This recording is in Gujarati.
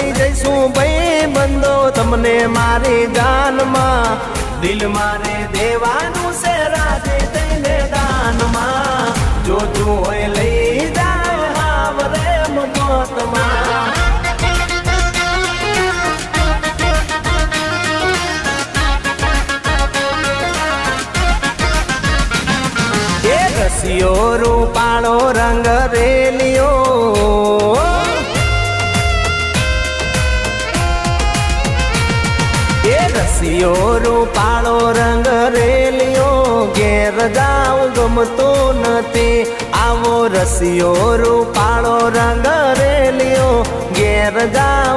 લઈ જઈશું ભાઈ બંધો તમને મારી જાનમાં દિલ મારે દેવાનું છે રાજી તઈને દાનમાં જોતું હોય લઈ જાય હાવરે મતમાં રસિયો રૂપાળો રંગ રેલિયો એ રસિયો રૂપાળો રંગ રેલિયો ઘેર જાવ ગમતો નથી આવો રસિયો રૂપાળો રંગ રેલિયો ઘેર જાવ